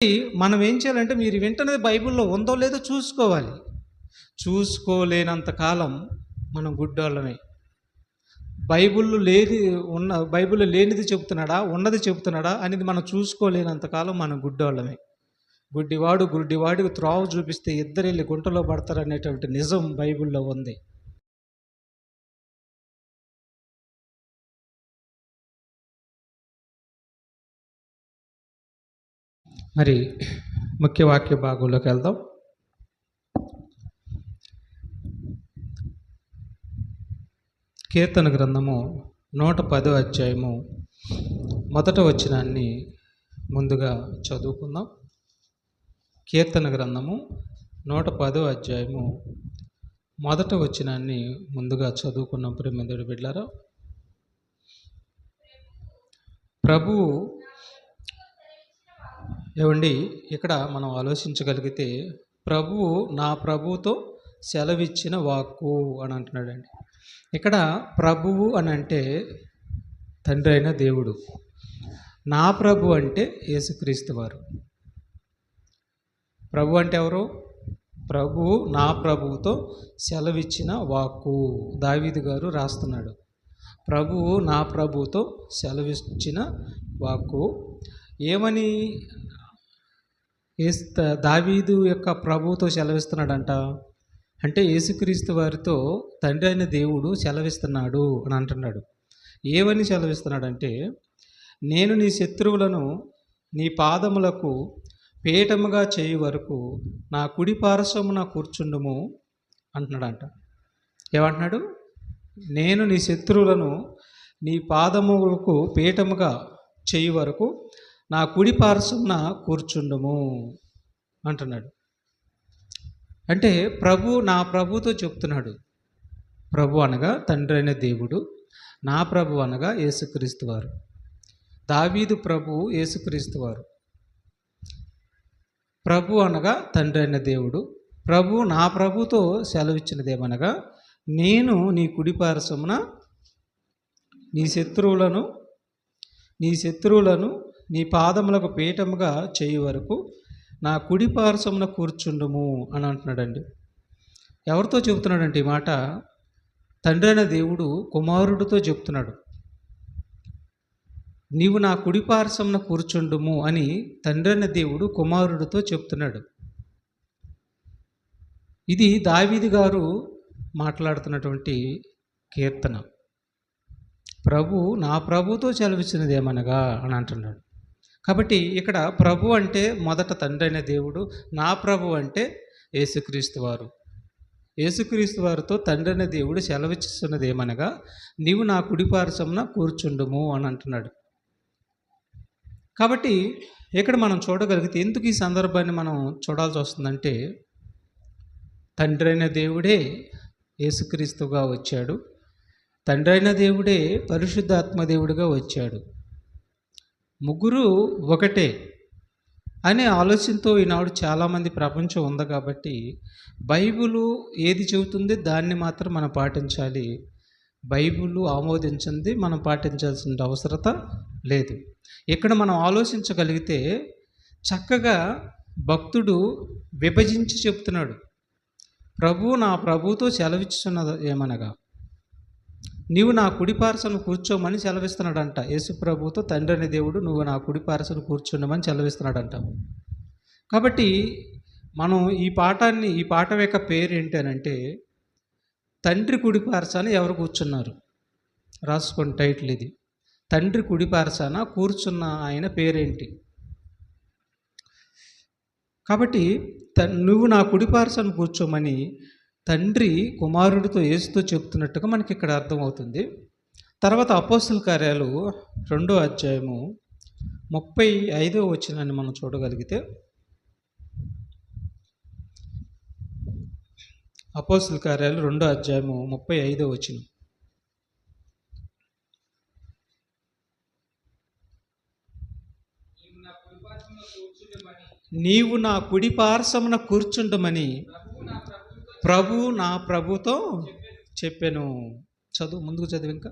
మనం ఏం చేయాలంటే మీరు వింటున్నది బైబిల్లో ఉందో లేదో చూసుకోవాలి. చూసుకోలేనంత కాలం మనం గుడ్డోళ్ళమే. బైబిల్లో లేనిది చెప్తున్నాడా, ఉన్నది చెప్తున్నాడా అనేది మనం చూసుకోలేనంత కాలం మనం గుడ్డోళ్ళమే. గుడ్డివాడికి త్రోవ చూపిస్తే ఇద్దరెళ్ళి గుంటలో పడతారనేటువంటి నిజం బైబిల్లో ఉంది. మరి ముఖ్య వాక్య భాగంలోకి వెళ్దాం. కీర్తన గ్రంథము 110వ అధ్యాయము మొదట వచనాన్ని ముందుగా చదువుకుందాం. కీర్తన గ్రంథము 110వ అధ్యాయము మొదట వచనాన్ని ముందుగా చదువుకున్న ప్రియమైన బిడ్డలారా, ప్రభువు ఏమండి, ఇక్కడ మనం ఆలోచించగలిగితే ప్రభువు నా ప్రభువుతో సెలవిచ్చిన వాక్కు అని అంటున్నాడండి. ఇక్కడ ప్రభువు అని అంటే తండ్రి అయిన దేవుడు, నా ప్రభు అంటే యేసుక్రీస్తు వారు. ప్రభు అంటే ఎవరు? ప్రభువు నా ప్రభువుతో సెలవిచ్చిన వాక్కు. దావీదు గారు రాస్తున్నాడు, ప్రభువు నా ప్రభువుతో సెలవిచ్చిన వాక్కు. ఏమని దావీదు యొక్క ప్రభువుతో సెలవిస్తున్నాడంట అంటే యేసుక్రీస్తు వారితో తండ్రి అయిన దేవుడు సెలవిస్తున్నాడు అని అంటున్నాడు. ఏమని సెలవిస్తున్నాడంటే, నేను నీ శత్రువులను నీ పాదములకు పీఠముగా చేయి వరకు నా కుడి పార్శ్వమున కూర్చుండుము అంటున్నాడంట. ఏమంటున్నాడు? నేను నీ శత్రువులను నీ పాదములకు పీఠముగా చేయి వరకు నా కుడి పార్శ్వమున కూర్చుండుము అంటున్నాడు. అంటే నా ప్రభుతో చెప్తున్నాడు. ప్రభు అనగా తండ్రి అయిన దేవుడు, నా ప్రభు అనగా యేసుక్రీస్తు వారు. దావీదు ప్రభు యేసుక్రీస్తు వారు. ప్రభు అనగా తండ్రి అయిన దేవుడు. ప్రభు నా ప్రభుతో సెలవిచ్చినదేమనగా, నేను నీ కుడి పార్శ్వమున నీ శత్రువులను నీ పాదములకు పీఠముగా చేయి వరకు నా కుడి పార్శ్వమున కూర్చుండుము అని అంటున్నాడండి. ఎవరితో చెబుతున్నాడంటే ఈ మాట? తండ్రి అయిన దేవుడు కుమారుడితో చెప్తున్నాడు. నీవు నా కుడి పార్శ్వమున కూర్చుండుము అని తండ్రి అయిన దేవుడు కుమారుడితో చెప్తున్నాడు. ఇది దావీదు గారు మాట్లాడుతున్నటువంటి కీర్తన. ప్రభు నా ప్రభుతో సెలవిచ్చినది ఏమనగా అని అంటున్నాడు. కాబట్టి ఇక్కడ ప్రభు అంటే మొదట తండ్రి అయిన దేవుడు, నా ప్రభు అంటే యేసుక్రీస్తు వారు. యేసుక్రీస్తు వారితో తండ్రి అయిన దేవుడు సెలవిస్తున్నది ఏమనగా, నీవు నా కుడి పార్శ్వమున కూర్చుండుము అని అంటున్నాడు. కాబట్టి ఇక్కడ మనం చూడగలిగితే, ఎందుకు ఈ సందర్భాన్ని మనం చూడాల్సి వస్తుందంటే, తండ్రి అయిన దేవుడే యేసుక్రీస్తుగా వచ్చాడు, తండ్రి అయిన దేవుడే పరిశుద్ధాత్మ దేవుడిగా వచ్చాడు. ముగ్గురు ఒకటే అనే ఆలోచనతో ఈనాడు చాలామంది ప్రపంచం ఉంది. కాబట్టి బైబిలు ఏది చెబుతుంది దాన్ని మాత్రం మనం పాటించాలి. బైబిలు ఆమోదించింది మనం పాటించాల్సిన అవసరత లేదు. ఇక్కడ మనం ఆలోచించగలిగితే చక్కగా భక్తుడు విభజించి చెప్తున్నాడు. ప్రభు నా ప్రభుతో సెలవిచ్చున్నది ఏమనగా, నీవు నా కుడి పార్శ్వన కూర్చోమని సెలవిస్తున్నాడంట. యేసు ప్రభుతో తండ్రి అనే దేవుడు నువ్వు నా కుడి పార్శ్వన కూర్చుండమని సెలవిస్తున్నాడంట. కాబట్టి మనం ఈ పాఠం యొక్క పేరు ఏంటనంటే, తండ్రి కుడి పార్శ్వన ఎవరు కూర్చున్నారు? రాసుకోండి టైటిల్ ఇది. తండ్రి కుడి పార్శ్వన కూర్చున్న ఆయన పేరేంటి? కాబట్టి నువ్వు నా కుడి పార్శ్వన కూర్చోమని తండ్రి కుమారుడితో యేసుతో చెప్తున్నట్టుగా మనకి ఇక్కడ అర్థమవుతుంది. తర్వాత అపోస్తల కార్యాలు 2వ అధ్యాయము 35వ వచనాన్ని మనం చూడగలిగితే, అపోస్తల కార్యాలు 2వ అధ్యాయము 35వ వచనం, నీవు నా కుడి పార్శ్వమున కూర్చుండమని ప్రభు నా ప్రభుతో చెప్పాను. ముందుకు చదువు, ఇంకా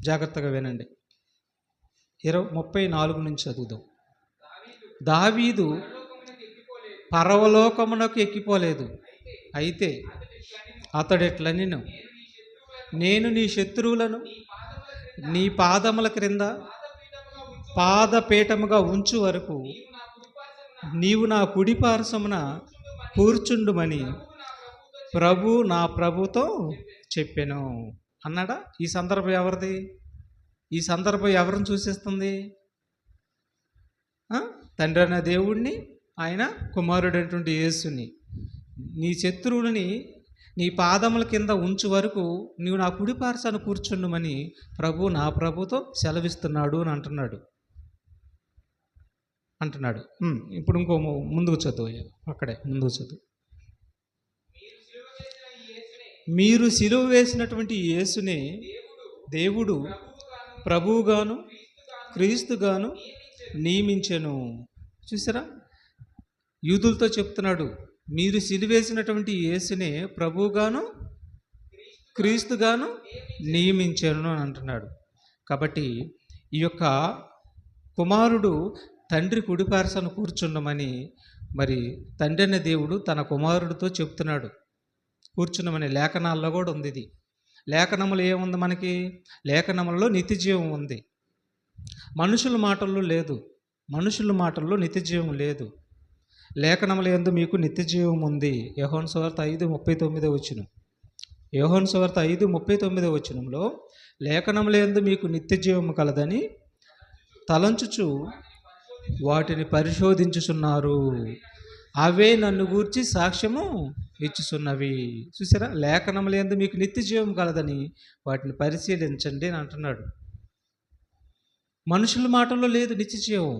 జాగ్రత్తగా వినండి. 34 నుంచి చదువుదాం. దావీదు పరలోకమునకు ఎక్కిపోలేదు, అయితే అతడెట్లనెను, నేను నీ శత్రువులను నీ పాదముల క్రింద పాదపీఠముగా ఉంచు వరకు నీవు నా కుడి పార్శ్వమున కూర్చుండుమని ప్రభు నా ప్రభుతో చెప్పెను అన్నాడా. ఈ సందర్భం ఎవరిది? ఈ సందర్భం ఎవరిని సూచిస్తుంది? తండ్రి అనే దేవుణ్ణి, ఆయన కుమారుడైనటువంటి యేసుని. నీ శత్రువులని నీ పాదముల కింద ఉంచు వరకు నీవు నా కుడి పార్శ్వన కూర్చుండుమని ప్రభు నా ప్రభుతో సెలవిస్తున్నాడు అని అంటున్నాడు. ఇప్పుడు ఇంకో ముందుకు చదువు, అక్కడే ముందుకు చదువు. మీరు సిలువ వేసినటువంటి యేసునే దేవుడు ప్రభువుగాను క్రీస్తుగాను నియమించెను. చూసారా, యూదులతో చెప్తున్నాడు, మీరు సిలువేసినటువంటి యేసునే ప్రభువుగాను క్రీస్తుగాను నియమించెను అని అంటున్నాడు. కాబట్టి ఈ యొక్క కుమారుడు తండ్రి కుడిపార్శ్వన కూర్చుండమని మరి తండ్రి అనే దేవుడు తన కుమారుడితో చెప్తున్నాడు. కూర్చున్నామని లేఖనాల్లో కూడా ఉంది. ఇది లేఖనములు ఏముంది మనకి? లేఖనములలో నిత్యజీవం ఉంది, మనుషుల మాటల్లో లేదు. మనుషుల మాటల్లో నిత్యజీవం లేదు. లేఖనముల యందు మీకు నిత్యజీవం ఉంది. యోహాను సువార్త 5:39 యోహాను సువార్త 5:39 లేఖనముల యందు మీకు నిత్యజీవం కలదని తలంచుచు వాటిని పరిశోధించుచున్నారు, అవే నన్ను గూర్చి సాక్ష్యము ఇచ్చుచున్నవి. చూసారా, లేఖనముల యందు మీకు నిత్యజీవం కలదని వాటిని పరిశీలించండి అని అంటున్నాడు. మనుషుల మాటల్లో లేదు నిత్యజీవం.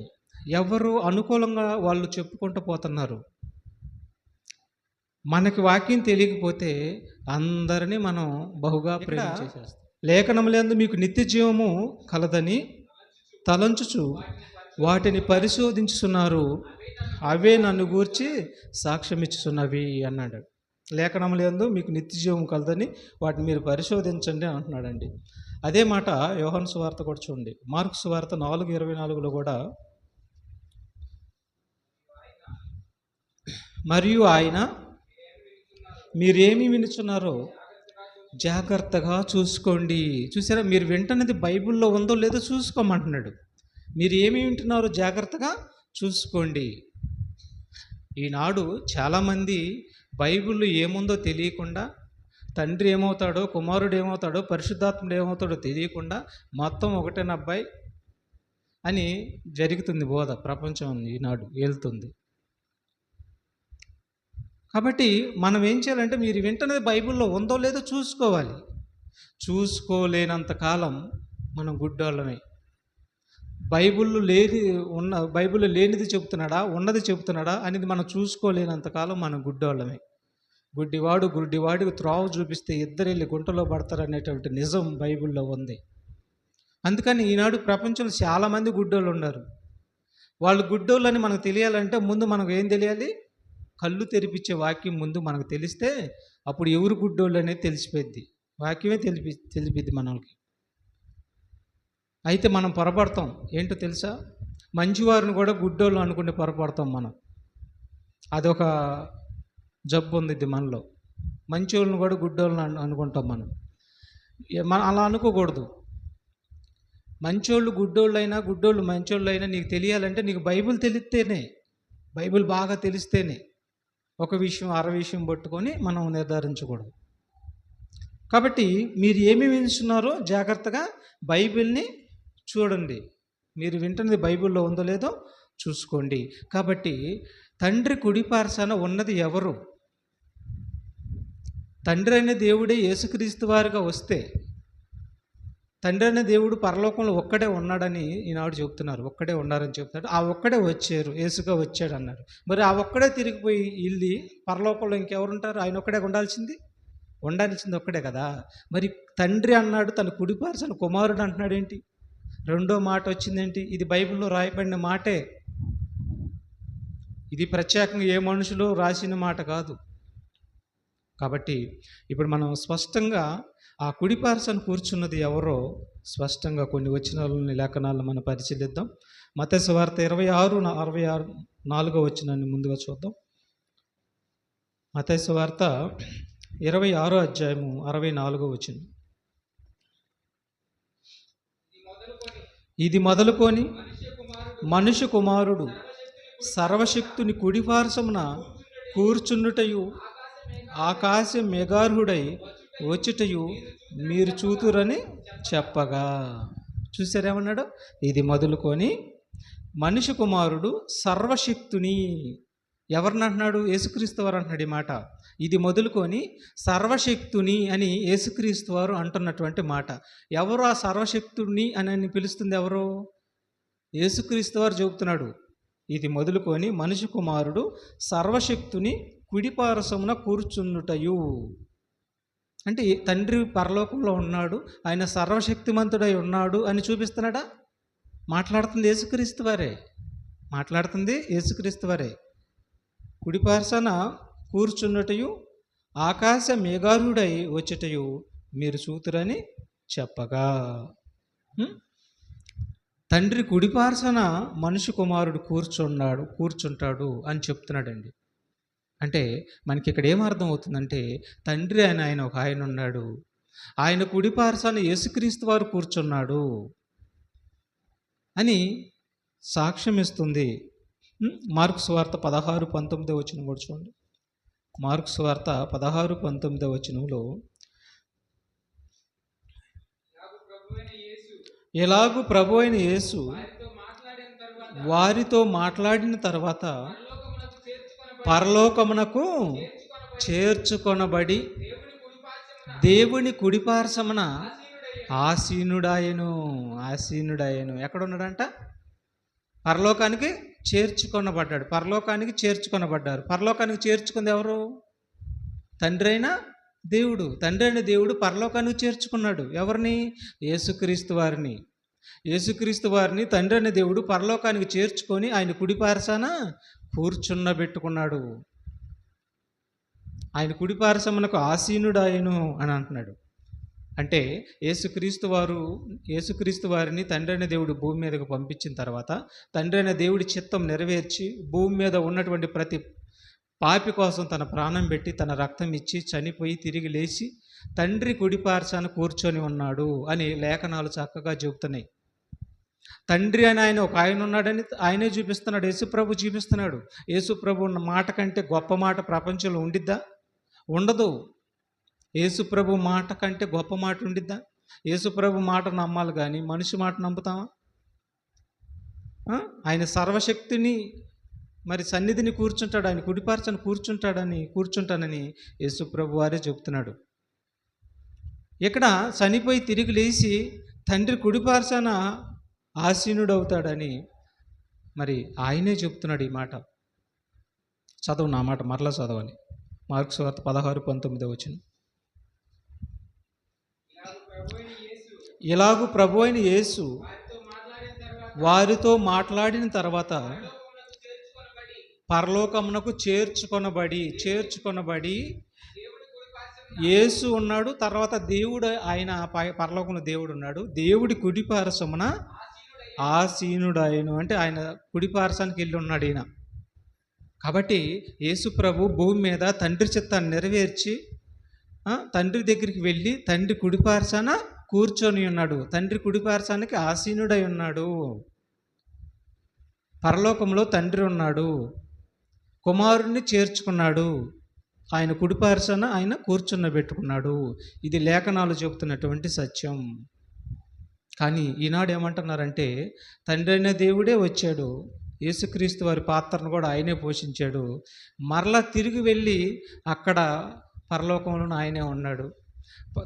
ఎవరు అనుకూలంగా వాళ్ళు చెప్పుకుంటూ పోతున్నారు. మనకి వాక్యం తెలియకపోతే అందరినీ మనం బహుగా ప్రేమించేసేస్తాం. లేఖనములందు మీకు నిత్యజీవము కలదని తలంచుచు వాటిని పరిశోధించుతున్నారు, అవే నన్ను గూర్చి సాక్ష్యం ఇచ్చుచున్నవి అన్నాడు. లేఖనములందు మీకు నిత్యజీవం కలదని వాటిని మీరు పరిశోధించండి అంటున్నాడండి. అదే మాట యోహాను సువార్త కూడా చూడండి. మార్కు సువార్త 4:24 కూడా, మరియు ఆయన మీరేమి వినుచున్నారో జాగ్రత్తగా చూసుకోండి. చూసారా, మీరు వింటున్నది బైబిల్లో ఉందో లేదో చూసుకోమంటున్నాడు. మీరు ఏమి వింటున్నారో జాగ్రత్తగా చూసుకోండి. ఈనాడు చాలామంది బైబిల్లో ఏముందో తెలియకుండా, తండ్రి ఏమవుతాడో, కుమారుడు ఏమవుతాడో, పరిశుద్ధాత్ముడు ఏమవుతాడో తెలియకుండా మొత్తం ఒకటేనబ్బాయి అని జరుగుతుంది బోధ. ప్రపంచం ఈనాడు వెళ్తుంది. కాబట్టి మనం ఏం చేయాలంటే, మీరు వింటున్నది బైబిల్లో ఉందో లేదో చూసుకోవాలి. చూసుకోలేనంత కాలం మనం గుడ్డోళ్ళమే. బైబిల్లో లేనిది చెబుతున్నాడా, ఉన్నది చెబుతున్నాడా అనేది మనం చూసుకోలేనంతకాలం మనం గుడ్డోళ్ళమే. గుడ్డివాడికి త్రోవ చూపిస్తే ఇద్దరు వెళ్ళి గుంటలో పడతారు అనేటువంటి నిజం బైబిల్లో ఉంది. అందుకని ఈనాడు ప్రపంచంలో చాలామంది గుడ్డోళ్ళు ఉన్నారు. వాళ్ళు గుడ్డోళ్ళని మనకు తెలియాలంటే ముందు మనకు ఏం తెలియాలి? కళ్ళు తెరిపించే వాక్యం ముందు మనకు తెలిస్తే అప్పుడు ఎవరు గుడ్డోళ్ళు అనేది తెలిసిపోద్ది. వాక్యమే తెలిపిద్ది మనకి. అయితే మనం పొరపడతాం. ఏంటో తెలుసా, మంచివారిని కూడా గుడ్డోళ్ళు అనుకుని పొరపడతాం మనం. అదొక జబ్బు ఉంది మనలో. మంచివాళ్ళని కూడా గుడ్డోళ్ళని అనుకుంటాం మనం అలా అనుకోకూడదు. మంచోళ్ళు గుడ్డోళ్ళైనా, గుడ్డోళ్ళు మంచోళ్ళు అయినా నీకు తెలియాలంటే నీకు బైబిల్ తెలిస్తేనే, బైబిల్ బాగా తెలిస్తేనే. ఒక విషయం విషయం పట్టుకొని మనం నిర్ధారించకూడదు. కాబట్టి మీరు ఏమి వింటున్నారో జాగ్రత్తగా బైబిల్ని చూడండి. మీరు వింటున్నది బైబిల్లో ఉందో లేదో చూసుకోండి. కాబట్టి తండ్రి కుడిపార్శ్వన ఉన్నది ఎవరు? తండ్రి అయిన దేవుడే యేసుక్రీస్తు వారుగా వస్తే, తండ్రి అయిన దేవుడు పరలోకంలో ఒక్కడే ఉన్నాడని ఈనాడు చెప్తున్నారు. ఒక్కడే ఉన్నారని చెప్తాడు. ఆ ఒక్కడే వచ్చారు, యేసుగా వచ్చాడు అన్నారు. మరి ఆ ఒక్కడే తిరిగిపోయి వెళ్ళి పరలోకంలో ఇంకెవరుంటారు? ఆయన ఒక్కడే ఉండాల్సింది ఒక్కడే కదా. మరి తండ్రి అన్నాడు, తన కుడిపార్శ్వన కుమారుడు అంటున్నాడు ఏంటి? రెండో మాట వచ్చిందేంటి? ఇది బైబిల్లో రాయబడిన మాటే. ఇది ప్రత్యేకంగా ఏ మనుషులు రాసిన మాట కాదు. కాబట్టి ఇప్పుడు మనం స్పష్టంగా ఆ కుడిపార్శ్వన కూర్చున్నది ఎవరో స్పష్టంగా కొన్ని వచనాలని లేఖనాలను మనం పరిశీలిద్దాం. మత్తయి సువార్త 26:64 వచనాన్ని ముందుగా చూద్దాం. మత్తయి సువార్త 26 వచనం. ఇది మొదలుకొని మనుష్య కుమారుడు సర్వశక్తుని కుడిపార్శ్వమున కూర్చుండుటయు ఆకాశ మేఘార్హుడై వచ్చుటయు మీరు చూతురని చెప్పగా. చూసారేమన్నాడు? ఇది మొదలుకొని మనుష్య కుమారుడు సర్వశక్తుని. ఎవరిని అంటున్నాడు? యేసుక్రీస్తు వారు అంటున్నాడు ఈ మాట. ఇది మొదలుకొని సర్వశక్తుని అని యేసుక్రీస్తు వారు అంటున్నటువంటి మాట. ఎవరు ఆ సర్వశక్తుని అని పిలుస్తుంది? ఎవరు? యేసుక్రీస్తు వారు చెబుతున్నాడు. ఇది మొదలుకొని మనుష్య కుమారుడు సర్వశక్తుని కుడిపార్శ్వమున కూర్చుండుటయు. అంటే తండ్రి పరలోకంలో ఉన్నాడు, ఆయన సర్వశక్తిమంతుడై ఉన్నాడు అని చూపిస్తున్నాడా? మాట్లాడుతుంది యేసుక్రీస్తు వారే. కుడిపార్శ్వన కూర్చున్నటయు ఆకాశ మేఘారుడై వచ్చుటయు మీరు చూతురని చెప్పగా. తండ్రి కుడిపార్శ్వన మనుష్య కుమారుడు కూర్చుంటాడు అని చెప్తున్నాడండి. అంటే మనకి ఇక్కడ ఏమర్థం అవుతుందంటే, తండ్రి ఆయన ఒక ఆయన ఉన్నాడు, ఆయన కుడిపార్శ్వన యేసుక్రీస్తు వారు కూర్చున్నాడు అని సాక్ష్యం ఇస్తుంది. మార్కు సువార్త 16:19 వచనం కూడా చూడండి. మార్కు సువార్త 16:19 వచనంలో, ఎలాగూ ప్రభు అయిన యేసు వారితో మాట్లాడిన తర్వాత పరలోకమునకు చేర్చుకొనబడి దేవుని కుడిపార్శ్వమున ఆసీనుడాయను. ఎక్కడున్నాడంట? పరలోకానికి చేర్చుకొనబడ్డాడు. పరలోకానికి చేర్చుకుంది ఎవరు? తండ్రి అయిన దేవుడు పరలోకానికి చేర్చుకున్నాడు. ఎవరిని? యేసుక్రీస్తు వారిని తండ్రి అయిన దేవుడు పరలోకానికి చేర్చుకొని ఆయన కుడిపార్శ్వన కూర్చున్నబెట్టుకున్నాడు. ఆయన కుడిపార్శ్వమునకు ఆసీనుడాయను అని అంటున్నాడు. అంటే యేసుక్రీస్తు వారిని తండ్రి అయిన దేవుడు భూమి మీదకు పంపించిన తర్వాత, తండ్రి అయిన దేవుడి చిత్తం నెరవేర్చి భూమి మీద ఉన్నటువంటి ప్రతి పాపి కోసం తన ప్రాణం పెట్టి తన రక్తం ఇచ్చి చనిపోయి తిరిగి లేచి తండ్రి కుడిపార్శ్వన కూర్చొని ఉన్నాడు అని లేఖనాలు చక్కగా చెబుతున్నాయి. తండ్రి అని ఆయన ఒక ఆయన ఉన్నాడని ఆయనే చూపిస్తున్నాడు. యేసుప్రభు చూపిస్తున్నాడు. యేసుప్రభు ఉన్న మాట కంటే గొప్ప మాట ప్రపంచంలో ఉండిద్దా? ఉండదు. యేసుప్రభు మాట కంటే గొప్ప మాట ఉండిద్దా? యేసుప్రభు మాట నమ్మాలి కానీ మనిషి మాట నమ్ముతామా? ఆయన సర్వశక్తిని మరి సన్నిధిని కూర్చుంటాడు, ఆయన కుడిపార్శ్వన కూర్చుంటానని యేసుప్రభు వారే చెబుతున్నాడు. ఇక్కడ చనిపోయి తిరిగి లేచి తండ్రి కుడిపార్శ్వన ఆసీనుడవుతాడని మరి ఆయనే చెప్తున్నాడు ఈ మాట. చదవు నా మాట మరలా చదవాలి. మార్కు సువార్త 16:19 వచనం. ఇలాగూ ప్రభు అయిన యేసు వారితో మాట్లాడిన తర్వాత పరలోకమునకు చేర్చుకొనబడి యేసు ఉన్నాడు. తర్వాత దేవుడు, ఆయన పరలోకంలో దేవుడు ఉన్నాడు. దేవుడి కుడిపార్శ్వమున ఆసీనుడాయను అంటే ఆయన కుడిపార్శ్వానికి వెళ్ళి ఉన్నాడు ఈయన. కాబట్టి యేసు ప్రభు భూమి మీద తండ్రి చిత్తాన్ని నెరవేర్చి తండ్రి దగ్గరికి వెళ్ళి తండ్రి కుడిపార్శ్వాన కూర్చొని ఉన్నాడు. తండ్రి కుడిపార్శ్వానికి ఆసీనుడై ఉన్నాడు. పరలోకంలో తండ్రి ఉన్నాడు, కుమారుణ్ణి చేర్చుకున్నాడు, ఆయన కుడిపార్శ్వన ఆయన కూర్చున్నబెట్టుకున్నాడు. ఇది లేఖనాలు చెబుతున్నటువంటి సత్యం. కానీ ఈనాడు ఏమంటున్నారంటే, తండ్రి అయిన దేవుడే వచ్చాడు, యేసుక్రీస్తు వారి పాత్రను కూడా ఆయనే పోషించాడు, మరలా తిరిగి వెళ్ళి అక్కడ పరలోకంలో ఆయనే ఉన్నాడు.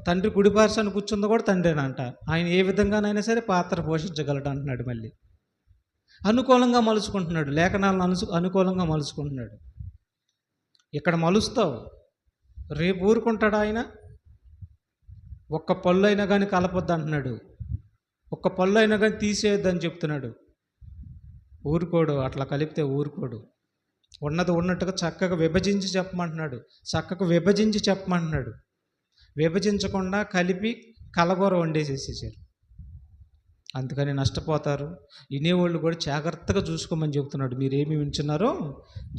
తండ్రి కుడిపార్శ్వన కూర్చుంది కూడా తండ్రేనంట. ఆయన ఏ విధంగానైనా సరే పాత్ర పోషించగలడు అంటున్నాడు. మళ్ళీ అనుకూలంగా మలుచుకుంటున్నాడు, లేఖనాలను అనుకూలంగా మలుచుకుంటున్నాడు. ఇక్కడ మలుస్తావు, రేపు ఊరుకుంటాడు ఆయన. ఒక్క పళ్ళు అయినా కానీ కలపొద్దు అంటున్నాడు, ఒక్క పళ్ళు అయినా కానీ తీసేయొద్దని చెప్తున్నాడు. ఊరుకోడు, అట్లా కలిపితే ఊరుకోడు. ఉన్నది ఉన్నట్టుగా చక్కగా విభజించి చెప్పమంటున్నాడు. విభజించకుండా కలిపి కలగూర వండేసేసేసారు. అందుకని నష్టపోతారు. వినేవాళ్ళు కూడా జాగ్రత్తగా చూసుకోమని చెబుతున్నాడు. మీరేమి వింటున్నారో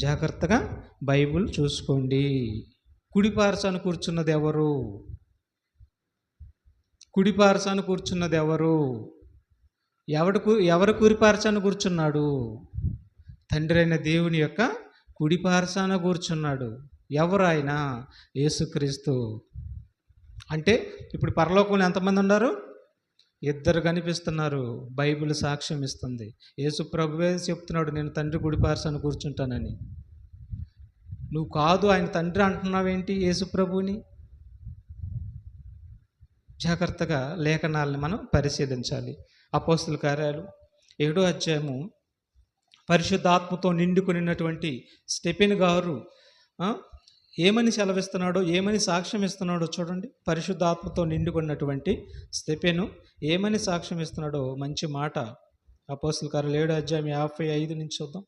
జాగ్రత్తగా బైబిల్ చూసుకోండి. కుడిపార్శాన కూర్చున్నది ఎవరు? కుడిపార్శాన కూర్చున్నది ఎవరు? ఎవరు కుడిపార్శాన కూర్చున్నాడు? తండ్రి అయిన దేవుని యొక్క కుడిపార్శాన కూర్చున్నాడు. ఎవరు ఆయన? యేసుక్రీస్తు. అంటే ఇప్పుడు పరలోకంలో ఎంతమంది ఉన్నారు? ఇద్దరు కనిపిస్తున్నారు. బైబిల్ సాక్ష్యం ఇస్తుంది. యేసు ప్రభువే చెప్తున్నాడు, నేను తండ్రి కుడిపార్శాన కూర్చుంటానని. నువ్వు కాదు, ఆయన తండ్రి అంటున్నావేంటి యేసు ప్రభుని? జాగ్రత్తగా లేఖనాలను మనం పరిశీలించాలి. అపోస్తుల కార్యాలు 7వ అధ్యాయము పరిశుద్ధాత్మతో నిండుకొనినటువంటి స్టెఫెను గారు ఏమని సెలవిస్తున్నాడో, ఏమని సాక్ష్యం ఇస్తున్నాడో చూడండి. పరిశుద్ధాత్మతో నిండుకున్నటువంటి స్టెఫెను ఏమని సాక్ష్యం ఇస్తున్నాడో మంచి మాట. అపోస్తుల కార్యాలు 7వ అధ్యాయం 55 నుంచి చూద్దాం.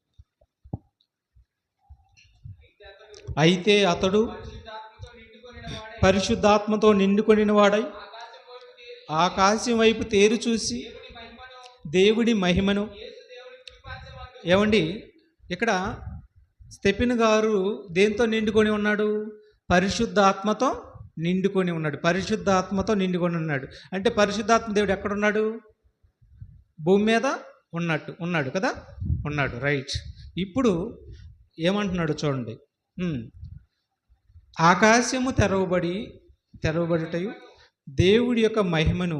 అయితే అతడు పరిశుద్ధాత్మతో నిండుకొనిన వాడై ఆకాశం వైపు తేరు చూసి దేవుడి మహిమను. ఏమండి, ఇక్కడ స్టెఫెను గారు దేంతో నిండుకొని ఉన్నాడు? పరిశుద్ధాత్మతో నిండుకొని ఉన్నాడు. పరిశుద్ధాత్మతో నిండుకొని ఉన్నాడు అంటే పరిశుద్ధాత్మ దేవుడు ఎక్కడున్నాడు? భూమి మీద ఉన్నాడు కదా, ఉన్నాడు. రైట్. ఇప్పుడు ఏమంటున్నాడు చూడండి. ఆకాశము తెరవబడుటయు దేవుడి యొక్క మహిమను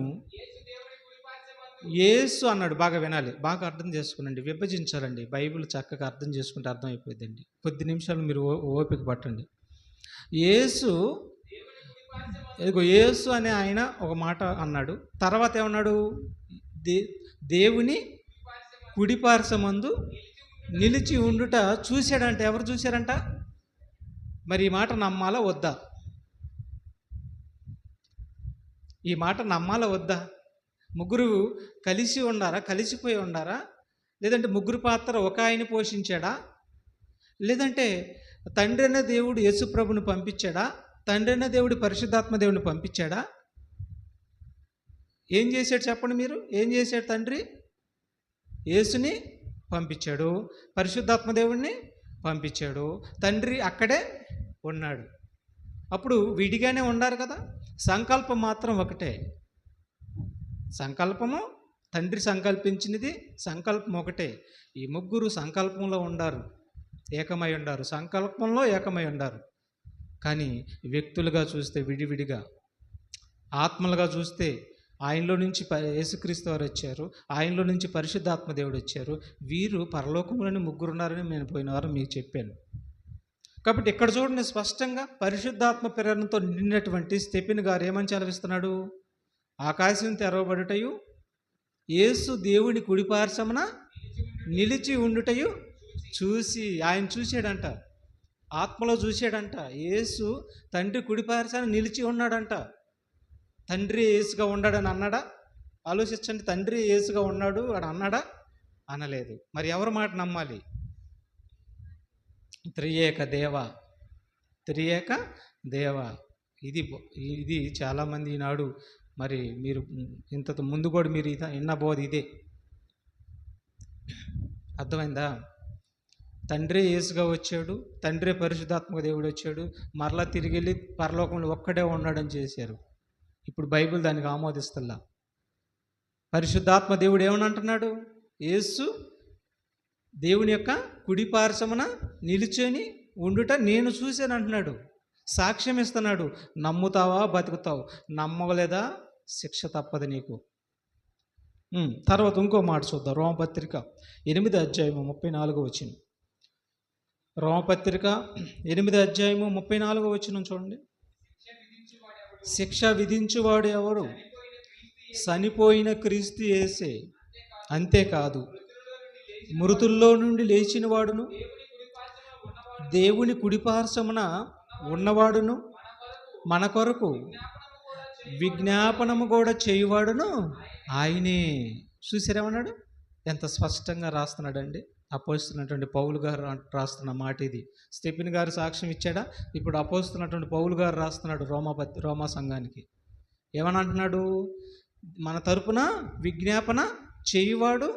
యేసు అన్నాడు. బాగా వినాలి, బాగా అర్థం చేసుకునండి, విభజించాలండి. బైబిల్ చక్కగా అర్థం చేసుకుంటే అర్థమైపోయిందండి. కొద్ది నిమిషాలు మీరు ఓపిక పట్టండి. యేసు అనే ఆయన ఒక మాట అన్నాడు. తర్వాత ఏమన్నాడు? దేవుని కుడిపార్శ్వమందు నిలిచి ఉండుట చూశాడంట. ఎవరు చూశారంట? మరి ఈ మాట నమ్మాలా వద్దా? ఈ మాట నమ్మాలా వద్దా? ముగ్గురు కలిసి ఉండారా? కలిసిపోయి ఉండారా? లేదంటే ముగ్గురు పాత్ర ఒక ఆయన పోషించాడా? లేదంటే తండ్రి అనే దేవుడు యేసు ప్రభుని పంపించాడా? తండ్రి అనే దేవుడు పరిశుద్ధాత్మ దేవుడిని పంపించాడా? ఏం చేశాడు చెప్పండి మీరు? ఏం చేశాడు? తండ్రి యేసుని పంపించాడు, పరిశుద్ధాత్మ దేవుడిని పంపించాడు. తండ్రి అక్కడే ఉన్నాడు. అప్పుడు విడిగానే ఉండారు కదా. సంకల్పం మాత్రం ఒకటే. సంకల్పము తండ్రి సంకల్పించినది, సంకల్పం ఒకటే. ఈ ముగ్గురు సంకల్పంలో ఉండారు, ఏకమై ఉండారు. సంకల్పంలో ఏకమై ఉండారు. కానీ వ్యక్తులుగా చూస్తే విడివిడిగా, ఆత్మలుగా చూస్తే ఆయనలో నుంచి యేసుక్రీస్తు వారు వచ్చారు, ఆయనలో నుంచి పరిశుద్ధాత్మ దేవుడు వచ్చారు. వీరు పరలోకంలోని ముగ్గురు ఉన్నారని నేను పోయిన వారం మీకు చెప్పాను. కాబట్టి ఇక్కడ చూడండి, స్పష్టంగా పరిశుద్ధాత్మ ప్రేరణతో నిండినటువంటి స్టెఫెను గారు ఏమని చదివిస్తున్నాడు? ఆకాశం తెరవబడుటయు యేసు దేవుని కుడిపార్శ్వమున నిలిచి ఉండుటయు చూసి. ఆయన చూశాడంట, ఆత్మలో చూశాడంట. యేసు తండ్రి కుడిపార్శ్వమున నిలిచి ఉన్నాడంట. తండ్రి యేసుగా ఉన్నాడని అన్నాడా? ఆలోచించండి. తండ్రి యేసుగా ఉన్నాడు అని అన్నాడా? అనలేదు. మరి ఎవరి మాట నమ్మాలి? త్రియేక దేవ. ఇది చాలామంది ఈనాడు, మరి మీరు ఇంత ముందు కూడా మీరు విన్న బోధ ఇదే. అర్థమైందా? తండ్రి యేసుగా వచ్చాడు, తండ్రి పరిశుద్ధాత్మ దేవుడు వచ్చాడు, మరలా తిరిగి వెళ్ళి పరలోకంలో ఒక్కడే ఉన్నాడని చేశారు. ఇప్పుడు బైబిల్ దానికి ఆమోదిస్తల్లా. పరిశుద్ధాత్మ దేవుడు ఏమని అంటున్నాడు? యేసు దేవుని యొక్క కుడిపార్శ్వమున నిలుచొని ఉండుట నేను చూశాను అంటున్నాడు. సాక్ష్యం ఇస్తున్నాడు. నమ్ముతావా బతుకుతావు, నమ్మలేదా శిక్ష తప్పదు నీకు. తర్వాత ఇంకో మాట చూద్దాం. రోమపత్రిక 8వ అధ్యాయము 34వ వచనం. రోమపత్రిక 8వ అధ్యాయము 34వ వచనం చూడండి. శిక్ష విధించువాడు ఎవరు? చనిపోయిన క్రీస్తు యేసే. అంతేకాదు, మృతుల్లో నుండి లేచిన వాడును, దేవుని కుడిపార్శ్వమున ఉన్నవాడును, మన కొరకు విజ్ఞాపనము కూడా చేయువాడును ఆయనే. చూసారేమన్నాడు? ఎంత స్పష్టంగా రాస్తున్నాడండి అపోస్తున్నటువంటి పౌలు గారు రాస్తున్న మాట ఇది. స్టెఫెను గారు సాక్ష్యం ఇచ్చాడా? ఇప్పుడు అపోస్తున్నటువంటి పౌలు గారు రాస్తున్నాడు రోమా సంఘానికి. ఏమని అంటున్నాడు? మన తరపున విజ్ఞాపన చేయువాడు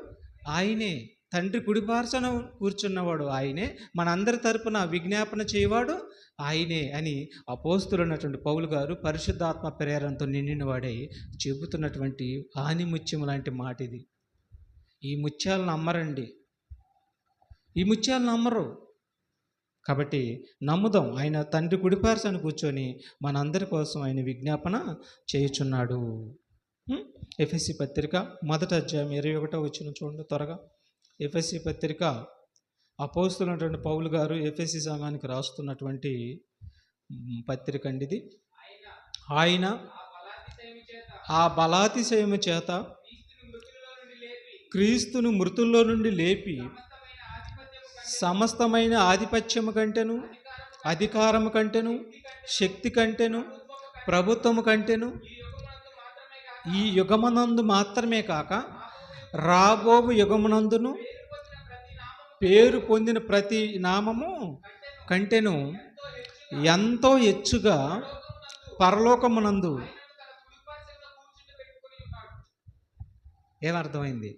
ఆయనే. తండ్రి కుడిపార్శ్వన కూర్చున్నవాడు ఆయనే, మనందరి తరపున విజ్ఞాపన చేయవాడు ఆయనే అని అపోస్తులైనటువంటి పౌలు గారు పరిశుద్ధాత్మ ప్రేరణతో నిండిన వాడై చెబుతున్నటువంటి ఆనిముత్యం లాంటి మాట ఇది. ఈ ముత్యాలను నమ్మరండి, ఈ ముత్యాలను నమ్మరు. కాబట్టి నమ్ముదాం, ఆయన తండ్రి కుడిపార్శ్వన కూర్చొని మనందరి కోసం ఆయన విజ్ఞాపన చేయుచున్నాడు. ఎఫెసీ పత్రిక 1వ అధ్యాయం 21వ వచనం చూడండి త్వరగా. ఎఫెసీ పత్రిక అపోస్తులైనటువంటి పౌలు గారు ఎఫెసీ సంఘానికి రాస్తున్నటువంటి పత్రిక అండి ఇది. ఆయన ఆ బలాతిశయము చేత క్రీస్తును మృతుల్లో నుండి లేపి సమస్తమైన ఆధిపత్యము కంటెను, అధికారము కంటెను, శక్తి కంటెను, ప్రభుత్వము కంటెను ఈ యుగమునందు మాత్రమే కాక రాబోవు యుగమునందును పేరు పొందిన ప్రతి నామము కంటెను ఎంతో హెచ్చుగా పరలోకమునందు. ఏమర్థమైంది?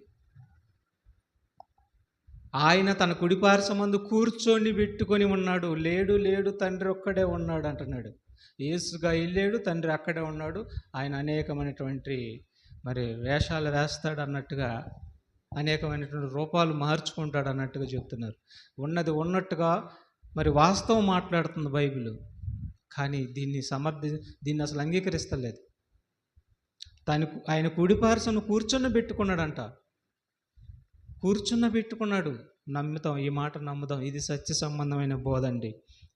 ఆయన తన కుడిపార్శ్వమందు కూర్చొని పెట్టుకొని ఉన్నాడు. లేడు లేడు, తండ్రి ఒక్కడే ఉన్నాడు అంటున్నాడు. యేసుగా వెళ్ళాడు, తండ్రి అక్కడే ఉన్నాడు. ఆయన అనేకమైనటువంటి మరి వేషాలు వేస్తాడు అన్నట్టుగా, అనేకమైనటువంటి రూపాలు మార్చుకుంటాడు అన్నట్టుగా చెప్తున్నారు. ఉన్నది ఉన్నట్టుగా మరి వాస్తవం మాట్లాడుతుంది బైబిల్. కానీ దీన్ని అసలు అంగీకరిస్తలేదు. ఆయన కుడిపార్శ్వను కూర్చొని పెట్టుకున్నాడంట, కూర్చున్నబెట్టుకున్నాడు. నమ్ముతాం, ఈ మాట నమ్ముదాం. ఇది సత్య సంబంధమైన బోధ అండి.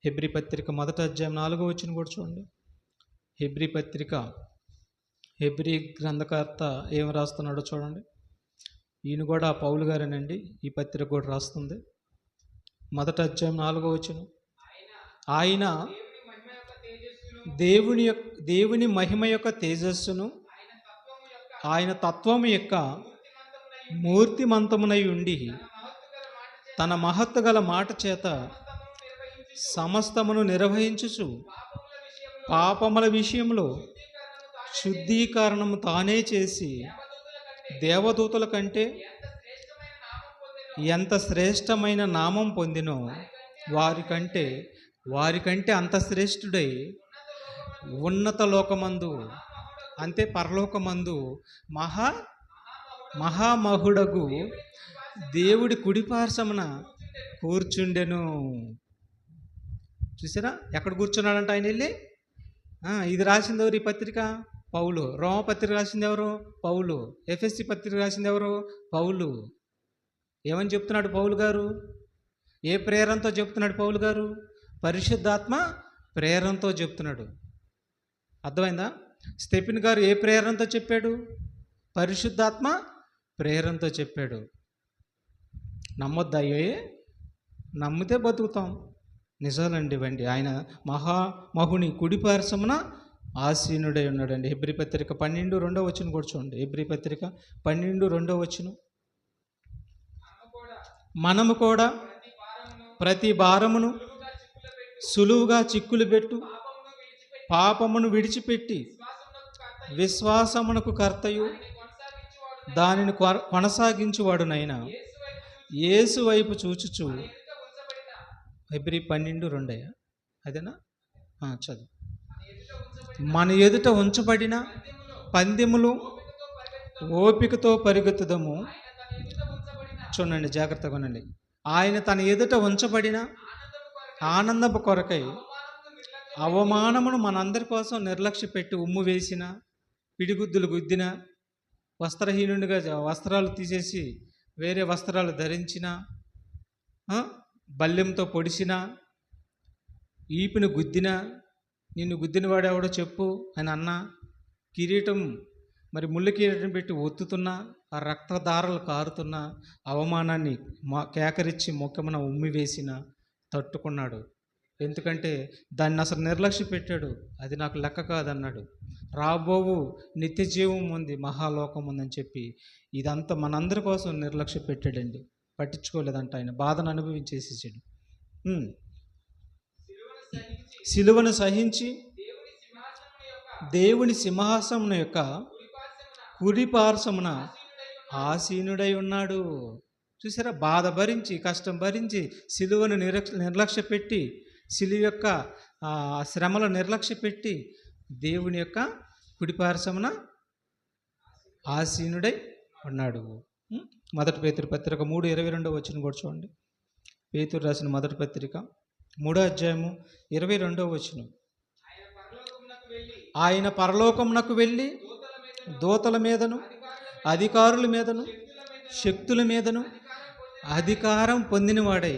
హెబ్రీ పత్రిక 1వ అధ్యాయం 4వ వచనం కూడా చూడండి. హెబ్రీ పత్రిక, హెబ్రీ గ్రంథకర్త ఏం రాస్తున్నాడో చూడండి. ఈయన కూడా పౌలు గారేనండి, ఈ పత్రిక కూడా రాస్తుంది. 1వ అధ్యాయం 4వ వచనం. ఆయన దేవుని మహిమ యొక్క తేజస్సును, ఆయన తత్వము యొక్క మూర్తిమంతమునై ఉండి తన మహత్తు గల మాట చేత సమస్తమును నిర్వహించుచు పాపముల విషయంలో శుద్ధీకరణము తానే చేసి దేవదూతల కంటే ఎంత శ్రేష్టమైన నామం పొందినో వారికంటే అంత శ్రేష్ఠుడై ఉన్నత లోకమందు, అంతే పరలోకమందు మహామహుడగు దేవుడి కుడిపార్శ్వమున కూర్చుండెను. చూసారా ఎక్కడ కూర్చున్నాడంట ఆయన వెళ్ళి? ఇది రాసింది ఎవరు? ఈ పత్రిక పౌలు. రోమ పత్రిక రాసింది ఎవరు? పౌలు. ఎఫెసీ పత్రిక రాసింది ఎవరు? పౌలు. ఏమని చెప్తున్నాడు పౌలు గారు? ఏ ప్రేరణతో చెప్తున్నాడు పౌలు గారు? పరిశుద్ధాత్మ ప్రేరణతో చెప్తున్నాడు. అర్థమైందా? స్టెఫెన్ గారు ఏ ప్రేరణతో చెప్పాడు? పరిశుద్ధాత్మ ప్రేరణతో చెప్పాడు. నమ్మొద్దయ్యే, నమ్మితే బతుకుతాం. నిజాలండి ఇవ్వండి. ఆయన మహామహుని కుడిపార్శ్వమున ఆసీనుడై ఉన్నాడండి. హెబ్రీ పత్రిక 12:2 వచనం కూడా చూడండి. హెబ్రీ పత్రిక 12:2 వచనం. మనము కూడా ప్రతి భారమును సులువుగా చిక్కులు పెట్టు పాపమును విడిచిపెట్టి విశ్వాసమునకు కర్తయు దానిని కొనసాగించువాడునైనా యేసు వైపు చూచుచు. హెబ్రీ 12:2 అదేనా? చదువు. మన ఎదుట ఉంచబడిన పందెములు ఓపికతో పరిగెత్తుదము. చూడండి, జాగ్రత్తగా ఉండండి. ఆయన తన ఎదుట ఉంచబడిన ఆనందపు కొరకై అవమానమును మనందరి కోసం నిర్లక్ష్య పెట్టి ఉమ్ము వేసిన, పిడిగుద్దులు గుద్దిన, వస్త్రహీనుడిగా వస్త్రాలు తీసేసి వేరే వస్త్రాలు ధరించిన, బల్లెంతో పొడిచిన, ఈపును గుద్దిన, నిన్ను గుద్దినవాడెవడో చెప్పు అని అన్న, కిరీటం మరి ముళ్ళు కిరీటం పెట్టి ఒత్తుతున్నా, ఆ రక్తధారలు కారుతున్న అవమానాన్ని కేకరించి ముఖమున ఉమ్మి వేసిన తట్టుకున్నాడు. ఎందుకంటే దాన్ని అసలు నిర్లక్ష్య పెట్టాడు. అది నాకు లెక్క కాదన్నాడు. రాబోవు నిత్య జీవం ఉంది, మహాలోకం ఉందని చెప్పి ఇదంతా మనందరి కోసం నిర్లక్ష్య పెట్టాడండి. పట్టించుకోలేదంట. ఆయన బాధను అనుభవించేసేసాడు. సిలువను సహించి దేవుని సింహాసనం యొక్క కుడి పార్శ్వమున ఆసీనుడై ఉన్నాడు. చూసారా, బాధ భరించి, కష్టం భరించి, సిలువను నిర్లక్ష్య పెట్టి, సిలువ యొక్క శ్రమలు నిర్లక్ష్య పెట్టి దేవుని యొక్క కుడి పార్శ్వమున ఆసీనుడై ఉన్నాడు. మొదటి పేతురు పత్రిక 3:22 వచనం కూడా చూడండి. పేతురు రాసిన మొదటి పత్రిక 3వ అధ్యాయము 22వ వచనం. ఆయన పరలోకమునకు వెళ్ళి దూతల మీదను అధికారుల మీదను శక్తుల మీదను అధికారం పొందినవాడై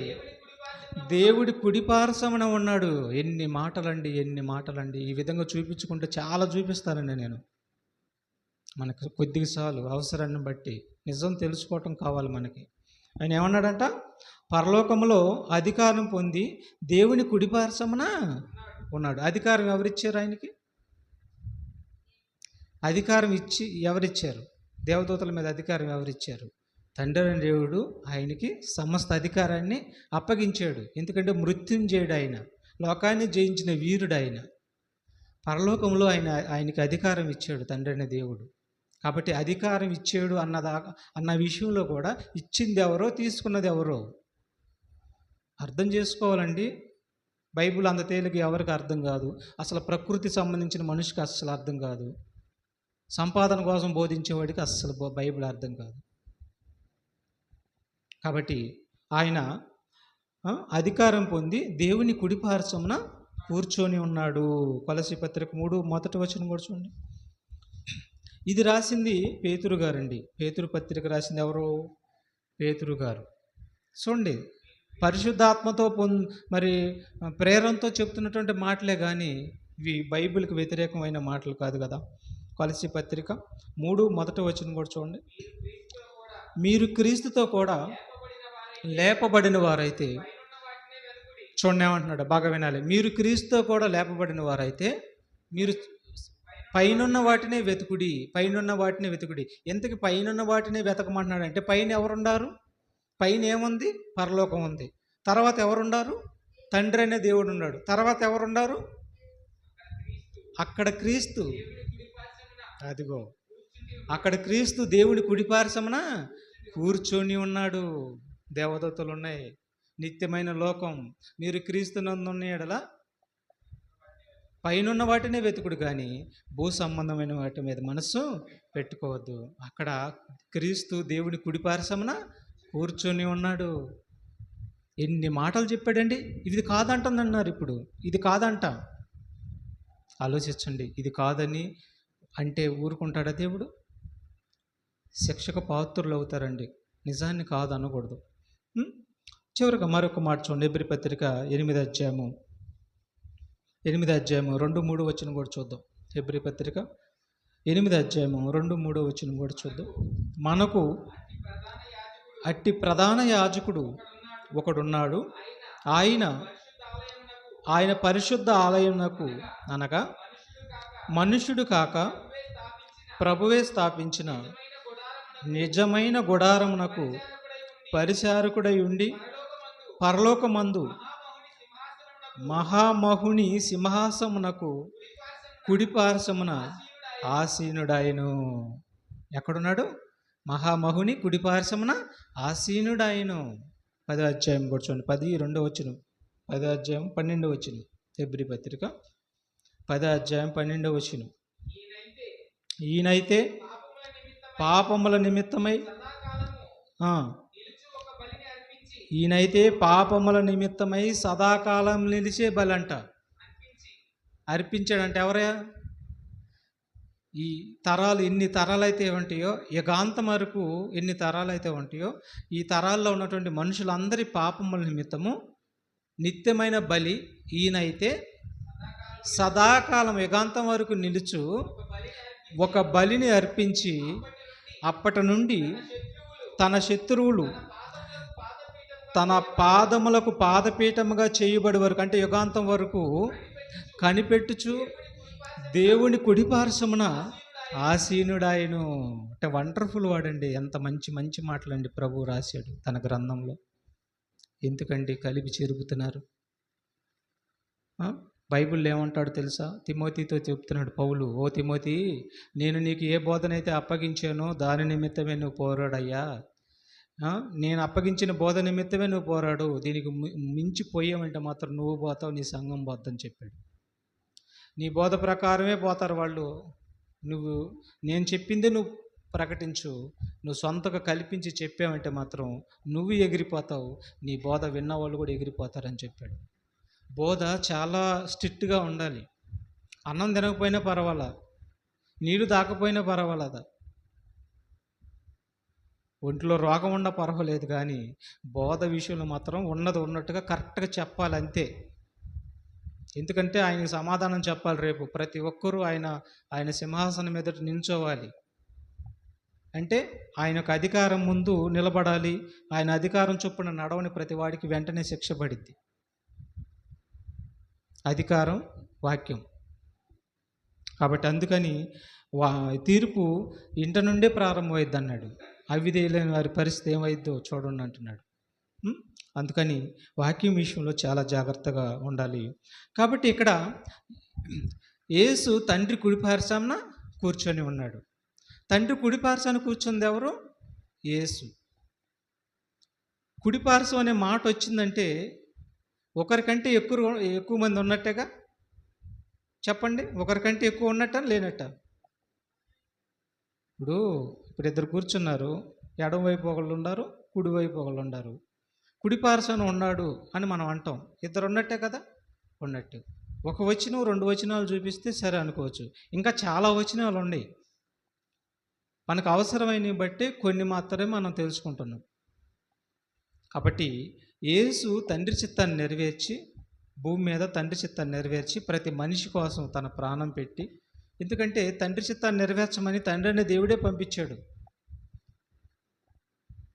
దేవుడి కుడి పార్శ్వమున ఉన్నాడు. ఎన్ని మాటలండి, ఎన్ని మాటలండి. ఈ విధంగా చూపించుకుంటే చాలా చూపిస్తానండి నేను. మనకు కొద్దిగా చాలు, అవసరాన్ని బట్టి నిజం తెలుసుకోవటం కావాలి మనకి. ఆయన ఏమన్నాడంట, పరలోకములో అధికారం పొంది దేవుని కుడి పార్శ్వమున ఉన్నాడు. అధికారం ఎవరిచ్చారు ఆయనకి? అధికారం ఎవరిచ్చారు? దేవదూతల మీద అధికారం ఎవరిచ్చారు? తండ్రి అయిన దేవుడు ఆయనకి సమస్త అధికారాన్ని అప్పగించాడు. ఎందుకంటే మృత్యుంజయుడు ఆయన, లోకాన్ని జయించిన వీరుడు ఆయన. పరలోకంలో ఆయనకి అధికారం ఇచ్చాడు తండ్రి అయిన దేవుడు. కాబట్టి అధికారం ఇచ్చాడు అన్న విషయంలో కూడా ఇచ్చింది ఎవరో, తీసుకున్నది ఎవరో అర్థం చేసుకోవాలండి. బైబిల్ అంత తేలిక ఎవరికి అర్థం కాదు. అసలు ప్రకృతి సంబంధించిన మనిషికి అస్సలు అర్థం కాదు. సంపాదన కోసం బోధించేవాడికి అస్సలు బైబిల్ అర్థం కాదు. కాబట్టి ఆయన అధికారం పొంది దేవుని కుడి పార్శ్వమున కూర్చొని ఉన్నాడు. కొలస్సీ పత్రిక 3 మొదటి వచనం కూడా చూడండి. ఇది రాసింది పేతురు గారండి. పేతురు పత్రిక రాసింది ఎవరు? పేతురు గారు. చూడండి, పరిశుద్ధాత్మతో మరి ప్రేరణతో చెప్తున్నటువంటి మాటలే కానీ ఇవి బైబిల్కి వ్యతిరేకమైన మాటలు కాదు కదా. కొలస్సీ పత్రిక 3 మొదటి వచనం కూడా చూడండి. మీరు క్రీస్తుతో కూడా లేపబడిన వారైతే, చూడండి ఏమంటున్నాడు, బాగా వినాలి. మీరు క్రీస్తుతో కూడా లేపబడిన వారైతే మీరు పైనున్న వాటినే వెతుకుడి, పైనున్న వాటినే వెతుకుడి. ఎంతకి పైనున్న వాటినే వెతకమంటున్నాడు అంటే, పైన ఎవరుండారు? పైన ఏముంది? పరలోకం ఉంది. తర్వాత ఎవరుండారు? తండ్రి అనే దేవుడు ఉన్నాడు. తర్వాత ఎవరుండారు? అక్కడ క్రీస్తు. అదిగో అక్కడ క్రీస్తు దేవుడి కుడి పార్శ్వమున కూర్చొని ఉన్నాడు. దేవదూతలు ఉన్నాయి, నిత్యమైన లోకం. మీరు క్రీస్తునందున్న యెడల పైనున్న వాటినే వెతుకుడు కానీ భూ సంబంధమైన వాటి మీద మనస్సు పెట్టుకోవద్దు. అక్కడ క్రీస్తు దేవుని కుడి పార్శ్వమున కూర్చొని ఉన్నాడు. ఎన్ని మాటలు చెప్పాడండి. ఇది కాదంటుందన్నారు. ఇప్పుడు ఇది కాదంట. ఆలోచించండి. ఇది కాదని అంటే ఊరుకుంటాడా దేవుడు? శిక్షకు పాత్రులు అవుతారండి. నిజాన్ని కాదు అనకూడదు. చివరిగా మరొక మాట చూడండి. హెబ్రీ పత్రిక 8వ అధ్యాయము 2-3 వచనం కూడా చూద్దాం. హెబ్రీ పత్రిక 8వ అధ్యాయము 2-3 వచనం కూడా చూద్దాం. మనకు అట్టి ప్రధాన యాజకుడు ఒకడున్నాడు. ఆయన పరిశుద్ధ ఆలయమునకు, అనగా మనుష్యుడు కాక ప్రభువే స్థాపించిన నిజమైన గుడారమునకు పరిచారకుడై ఉండి పరలోకమందు మహామహుని సింహాసమునకు కుడి పార్శ్వమున ఆసీనుడాయను. ఎక్కడున్నాడు? మహామహుని కుడి పార్శ్వమున ఆసీనుడాయను. 10వ అధ్యాయం కూడా చూడండి. 10:2 వచనం. 10వ అధ్యాయం 12వ వచనం. హెబ్రీ పత్రిక 10వ అధ్యాయం 12వ వచనం. ఈయనైతే పాపముల నిమిత్తమై సదాకాలం నిలిచే బలంట అర్పించాడంట. ఎవరయ్యా? ఈ తరాలు ఎన్ని తరాలు అయితే ఉంటాయో, యుగాంతం వరకు ఎన్ని తరాలు అయితే ఉంటాయో, ఈ తరాల్లో ఉన్నటువంటి మనుషులందరి పాపముల నిమిత్తము నిత్యమైన బలి ఈయనైతే సదాకాలం యుగాంతం వరకు నిలుచు ఒక బలిని అర్పించి అప్పటి నుండి తన శత్రువులు తన పాదములకు పాదపీఠముగా చేయబడి వరకు, అంటే యుగాంతం వరకు కనిపెట్టుచు దేవుని కుడి పార్శ్వమున ఆసీనుడాయను. అంటే వండర్ఫుల్ వాడండి. ఎంత మంచి మంచి మాటలండి ప్రభు రాశాడు తన గ్రంథంలో. ఎందుకండి కలిపి చెరుపుతున్నారు? బైబిల్లో ఏమంటాడు తెలుసా? తిమోతితో చెప్తున్నాడు పౌలు, ఓ తిమోతి, నేను నీకు ఏ బోధనైతే అప్పగించానో దాని నిమిత్తమే నువ్వు పోరాడయ్యా. నేను అప్పగించిన బోధ నిమిత్తమే నువ్వు పోరాడు. దీనికి మించి పోయావంటే మాత్రం నువ్వు పోతావు, నీ సంఘం పోద్దని చెప్పాడు. నీ బోధ ప్రకారమే పోతారు వాళ్ళు. నువ్వు నేను చెప్పిందే నువ్వు ప్రకటించు. నువ్వు సొంతగా కల్పించి చెప్పావంటే మాత్రం నువ్వు ఎగిరిపోతావు, నీ బోధ విన్న వాళ్ళు కూడా ఎగిరిపోతారని చెప్పాడు. బోధ చాలా స్ట్రిక్ట్గా ఉండాలి. అన్నం తినకపోయినా పర్వాలా, నీళ్ళు తాకపోయినా పర్వాలేదా, ఒంట్లో రోగం ఉన్నా పర్వాలేదు, కానీ బోధ విషయంలో మాత్రం ఉన్నది ఉన్నట్టుగా కరెక్ట్గా చెప్పాలి అంతే. ఎందుకంటే ఆయనకి సమాధానం చెప్పాలి రేపు. ప్రతి ఒక్కరూ ఆయన సింహాసనం మీద నిల్చోవాలి. అంటే ఆయనకు అధికారం ముందు నిలబడాలి. ఆయన అధికారం చొప్పున నడవని ప్రతి వాడికి వెంటనే శిక్ష పడిద్ది. అధికారం వాక్యం. కాబట్టి అందుకని తీర్పు ఇంట నుండే ప్రారంభమైద్ది అన్నాడు. అవిధేయులైన వారి పరిస్థితి ఏమైద్దో చూడండి అంటున్నాడు. అందుకని వాక్యం విషయంలో చాలా జాగ్రత్తగా ఉండాలి. కాబట్టి ఇక్కడ యేసు తండ్రి కుడిపార్శ్వాన కూర్చొని ఉన్నాడు. తండ్రి కుడిపార్శ్వాన కూర్చుంది ఎవరు? యేసు. కుడిపార్శ్వం అనే మాట వచ్చిందంటే ఒకరికంటే ఎక్కువ మంది ఉన్నట్టేగా. చెప్పండి, ఒకరికంటే ఎక్కువ ఉన్నట్ట లేనట్ట? ఇప్పుడు ఇద్దరు కూర్చున్నారు, ఎడమవైపు ఒకళ్ళు ఉన్నారు, కుడివైపు ఒకళ్ళు ఉన్నారు. కుడిపార్శ్వాన ఉన్నాడు అని మనం అంటాం. ఇద్దరు ఉన్నట్టే కదా? ఉన్నట్టు. ఒక వచనం 2 వచనాలు చూపిస్తే సరే అనుకోవచ్చు. ఇంకా చాలా వచనాలు ఉన్నాయి. మనకు అవసరమైనవి బట్టి కొన్ని మాత్రమే మనం తెలుసుకుంటున్నాం. కాబట్టి యేసు తండ్రి చిత్తాన్ని నెరవేర్చి, భూమి మీద తండ్రి చిత్తాన్ని నెరవేర్చి ప్రతి మనిషి కోసం తన ప్రాణం పెట్టి, ఎందుకంటే తండ్రి చిత్తాన్ని నెరవేర్చమని తండ్రి అనే దేవుడే పంపించాడు.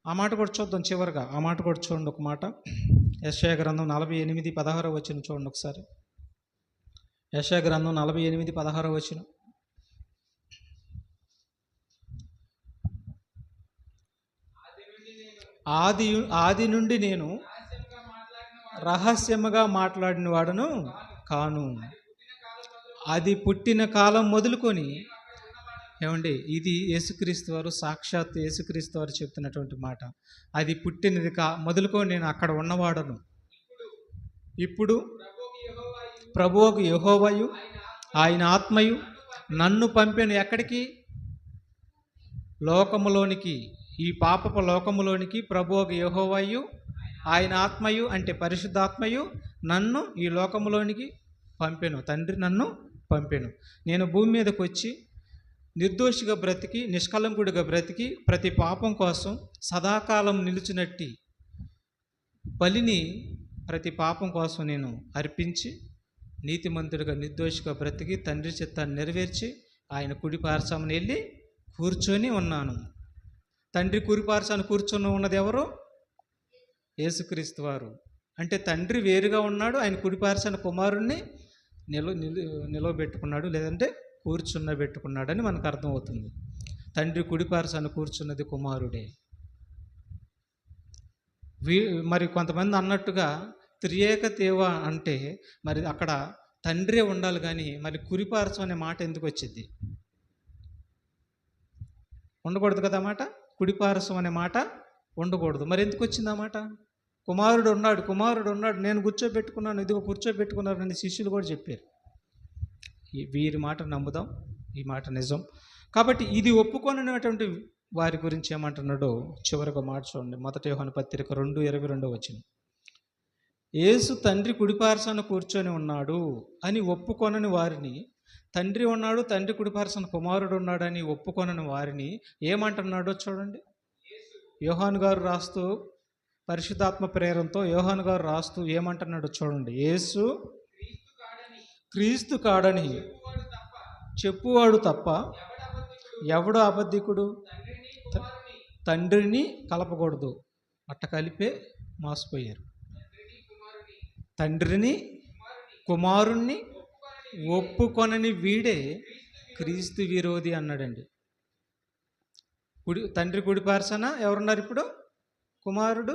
ఆ మాట కూడా చూద్దాం చివరిగా. ఆ మాట కూడా చూడండి ఒక మాట. యెషయా గ్రంథం 48:16 వచనం చూడండి ఒకసారి. యెషయా గ్రంథం 48:16 వచనం. ఆది నుండి నేను రహస్యముగా మాట్లాడిన వాడును కాను. అది పుట్టిన కాలం మొదలుకొని, ఏమండి, ఇది యేసుక్రీస్తు వారు, సాక్షాత్ యేసుక్రీస్తు వారు చెప్తున్నటువంటి మాట. అది పుట్టినది మొదలుకొని నేను అక్కడ ఉన్నవాడను. ఇప్పుడు ప్రభువుకు యెహోవాయు ఆయన ఆత్మయు నన్ను పంపాను. ఎక్కడికి? లోకములోనికి, ఈ పాపపు లోకములోనికి ప్రభువుకు యెహోవాయు ఆయన ఆత్మయు అంటే పరిశుద్ధాత్మయు నన్ను ఈ లోకములోనికి పంపెను. తండ్రి నన్ను పంపెను. నేను భూమి మీదకి వచ్చి నిర్దోషిగా బ్రతికి, నిష్కలంకుడిగా బ్రతికి, ప్రతి పాపం కోసం సదాకాలం నిలిచినట్టి బలిని ప్రతి పాపం కోసం నేను అర్పించి, నీతిమంతుడిగా నిర్దోషిగా బ్రతికి తండ్రి చిత్తాన్ని నెరవేర్చి ఆయన కుడిపార్శ్వాన వెళ్ళి కూర్చొని ఉన్నాను. తండ్రి కుడిపార్శ్వాన కూర్చొని ఉన్నది ఎవరు? యేసుక్రీస్తు వారు. అంటే తండ్రి వేరుగా ఉన్నాడు, ఆయన కుడిపార్శ్వాన కుమారుణ్ణి నిలవబెట్టుకున్నాడు, లేదంటే కూర్చున్నబెట్టుకున్నాడని మనకు అర్థమవుతుంది. తండ్రి కుడిపార్శ్వాన కూర్చున్నది కుమారుడే. మరి కొంతమంది అన్నట్టుగా త్రియేక దేవ అంటే మరి అక్కడ తండ్రే ఉండాలి, కానీ మరి కుడిపార్శ్వం అనే మాట ఎందుకు వచ్చింది? ఉండకూడదు కదా మాట. కుడిపార్శ్వం అనే మాట ఉండకూడదు. మరి ఎందుకు వచ్చింది ఆ మాట? కుమారుడు ఉన్నాడు, నేను కూర్చోబెట్టుకున్నాను, ఇదిగో కూర్చోబెట్టుకున్నారని శిష్యులు కూడా చెప్పారు. వీరి మాట నమ్ముదాం, ఈ మాట నిజం. కాబట్టి ఇది ఒప్పుకొనినటువంటి వారి గురించి ఏమంటున్నాడో చివరిగా మాట చూడండి. 1 యోహాను పత్రిక 2:22 వచనం. యేసు తండ్రి కుడిపార్శ్వాన కూర్చొని ఉన్నాడు అని ఒప్పుకొనని వారిని, తండ్రి ఉన్నాడు, తండ్రి కుడిపార్శ్వాన కుమారుడు ఉన్నాడని ఒప్పుకొనని వారిని ఏమంటున్నాడో చూడండి. యోహాను గారు రాస్తూ, పరిశుద్ధాత్మ ప్రేరణతో యోహాను గారు రాస్తూ ఏమంటున్నాడో చూడండి. యేసు క్రీస్తు కాడని చెప్పువాడు తప్ప ఎవడు అబద్ధికుడు? తండ్రిని కలపకూడదు, అట్ట కలిపే మోసపోయారు. తండ్రిని కుమారుణ్ణి ఒప్పుకొనని వీడే క్రీస్తు విరోధి అన్నాడండి. తండ్రి కుడిపార్శ్వాన ఎవరున్నారు? ఇప్పుడు కుమారుడు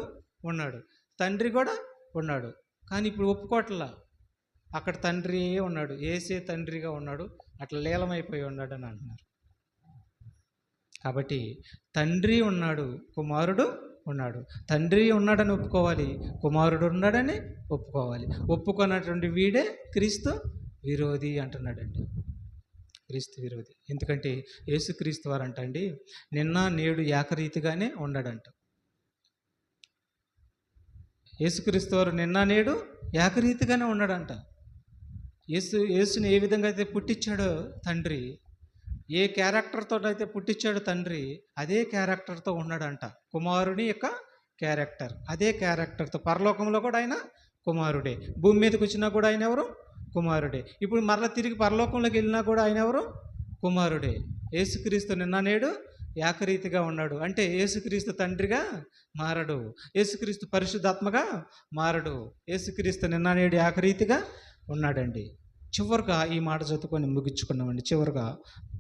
ఉన్నాడు, తండ్రి కూడా ఉన్నాడు, కానీ ఇప్పుడు ఒప్పుకోవట్లా. అక్కడ తండ్రి ఉన్నాడు, ఏసే తండ్రిగా ఉన్నాడు, అట్లా లీలమైపోయి ఉన్నాడు అని అంటున్నారు. కాబట్టి తండ్రి ఉన్నాడు, కుమారుడు ఉన్నాడు. తండ్రి ఉన్నాడని ఒప్పుకోవాలి, కుమారుడు ఉన్నాడని ఒప్పుకోవాలి. ఒప్పుకున్నటువంటి వీడే క్రీస్తు విరోధి అంటున్నాడండి. క్రీస్తు విరోధి. ఎందుకంటే యేసుక్రీస్తు వారంట అండి నిన్న నేడు ఏకరీతిగానే ఉన్నాడంట. యేసుక్రీస్తు వారు నిన్న నేడు ఏకరీతిగానే ఉన్నాడంట. యేసుని ఏ విధంగా అయితే పుట్టించాడో తండ్రి, ఏ క్యారెక్టర్తో అయితే పుట్టించాడో తండ్రి, అదే క్యారెక్టర్తో ఉన్నాడంట. కుమారుని యొక్క క్యారెక్టర్, అదే క్యారెక్టర్తో పరలోకంలో కూడా ఆయన కుమారుడే, భూమి మీదకి వచ్చినా కూడా ఆయన ఎవరు? కుమారుడే. ఇప్పుడు మరలా తిరిగి పరలోకంలోకి వెళ్ళినా కూడా ఆయన ఎవరు? కుమారుడే. యేసుక్రీస్తు నిన్న నేడు ఏకరీతిగా ఉన్నాడు. అంటే యేసుక్రీస్తు తండ్రిగా మారడు, యేసుక్రీస్తు పరిశుద్ధాత్మగా మారడు, యేసుక్రీస్తు నిన్న నేడు ఏకరీతిగా ఉన్నాడండి. చివరిగా ఈ మాట చదువుకొని ముగించుకున్నామండి. చివరిగా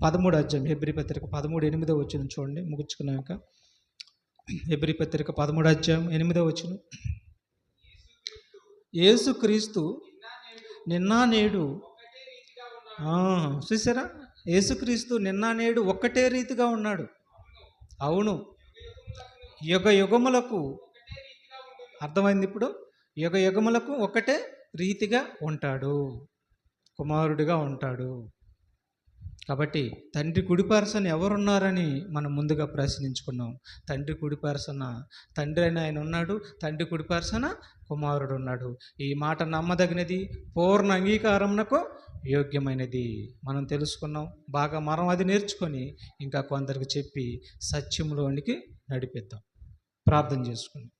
13వ అధ్యాయం హెబ్రీ పత్రిక 13:8 వచనం చూడండి, ముగించుకున్నాం. ఇంకా హెబ్రీ పత్రిక 13వ అధ్యాయం 8వ వచనం. యేసుక్రీస్తు నిన్న నేడు, చూసారా, యేసుక్రీస్తు నిన్న నేడు ఒక్కటే రీతిగా ఉన్నాడు. అవును, యుగ యుగములకు, అర్థమైంది ఇప్పుడు, యుగ యుగములకు ఒకటే రీతిగా ఉంటాడు, కుమారుడిగా ఉంటాడు. కాబట్టి తండ్రి కుడిపరసన ఎవరున్నారని మనం ముందుగా ప్రశ్నించుకున్నాం. తండ్రి కుడిపరసన తండ్రి అని ఆయన ఉన్నాడు, తండ్రి కుడిపరసన కుమారుడు ఉన్నాడు. ఈ మాట నమ్మదగినది, పూర్ణ అంగీకారమునకు యోగ్యమైనది మనం తెలుసుకున్నాం. బాగా మనం అది నేర్చుకొని ఇంకా కొందరికి చెప్పి సత్యంలోనికి నడిపిద్దాం. ప్రార్థన చేసుకుందాం.